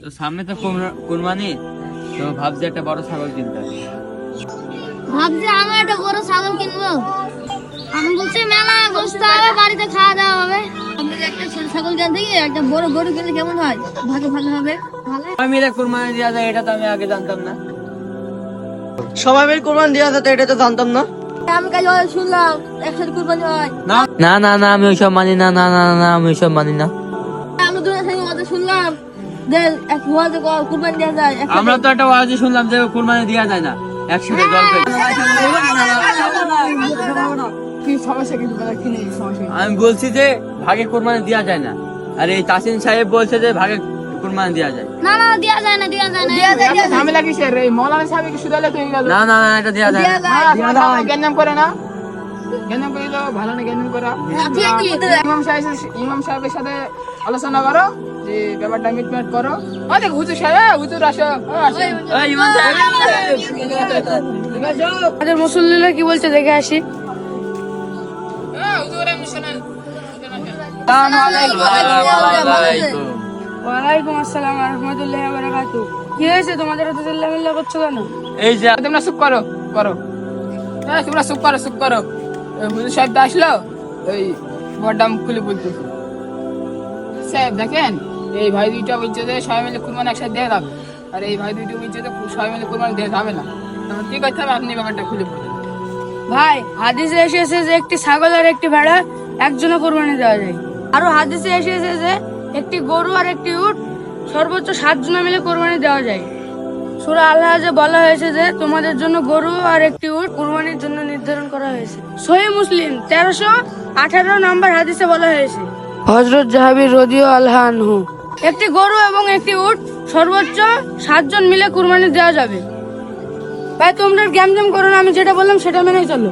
তো সামনে তো কুরবানি, তো ভাবছি একটা বড় ছাগল কিনতে হবে। ভাবছি আমি একটা বড় ছাগল কিনবো। আমি বলছি মেলা গোস্ত হবে, বাড়িতে খাওয়া দাওয়া হবে। আমি একটা ছোট ছাগল কিনতে গিয়ে একটা বড় গরু কিনলে কেমন হয়? ভালো ভালো হবে। ভালো সবাই মিলে কুরবানি দেওয়া যায়, এটা তো আমি আগে জানতাম না। সবাই মিলে কুরবানি দেওয়া যেত, এটা তো জানতাম না। আমি কাজ শুনলাম একসাথে কুরবানি হয়। না না না, আমি ওইসব মানি না। না না না, আমি ওইসব মানি না। আমরা দুজন থেকে কথা শুনলাম যে এক ওয়াজে কুরবানি দেওয়া যায়। আমরা তো একটা ওয়াজি শুনলাম যে কুরবানি দেওয়া যায় না, একসাথে গল্প। আমি বলছি যে ভাগে কুরবানি দেওয়া যায় না, আর এই তাসিন সাহেব বলছে যে ভাগে কুরবানি দেওয়া যায়। না না দেওয়া যায় না, দেওয়া যায় না। ঝামেলা কিসের? এই মৌলানা সাহেব কি শুধালে তো হয়ে গেল। না না না, এটা দেওয়া যায় না। জ্ঞান করে না, জ্ঞান করে তো ভালো না, জ্ঞান করা। ইমাম সাহেবের সাথে আলোচনা করো যে ব্যাপারটা মিটমেট করো। ও দেখ হুজুর সাহেব, হুজুর আসো। ওই ইমাম সাহেব, আমাদের মুসল্লিরা কি বলছে দেখে আসি। হুজুর এমনি শোনেন। ওয়ালাইকুম আসসালাম ওয়া রাহমাতুল্লাহি ওয়া বারাকাতুহু। কি হয়েছে তোমাদের এত চিল্লামিল্লা করছো কেন? এই যে তোমরা চুপ করো, করো। তোমরা চুপ করো, চুপ করো। হুজুর সাহেব তো আসলো, ওই বড়দাম খুলে বলতেছে। সাহেব দেখেন, এই ভাই দুইটা বলছে যে সবাই মিলে কুরবানি একসাথে দেওয়া যাবে, আর এই ভাই দুইটা বলছে যে সবাই মিলে কুরবানি দেওয়া যাবে না। তখন কি করতে হবে আপনি ব্যাপারটা খুলে বলুন। ভাই হাদিসে এসেছে যে একটি ছাগল আর একটি ভেড়া একজনে কোরবানি দেওয়া যায়। আরো হাদিসে এসেছে যে একটি গরু আর একটি উট সর্বোচ্চ 7 জন মিলে কোরবানি দেওয়া যায়। সূরা আল-হাজ্জে বলা হয়েছে যে তোমাদের জন্য গরু আর একটি উট কুরবানির জন্য নির্ধারণ করা হয়েছে। সহিহ মুসলিম 1318 নম্বর হাদিসে বলা হয়েছে, হযরত জাবির রাদিয়াল্লাহু আনহু, একটি গরু এবং একটি উট সর্বোচ্চ 7 জন মিলে কুরবানি দেওয়া যাবে। ভাই তোমরা গ্যামজাম করো না, আমি যেটা বললাম সেটা মেনেই চলো।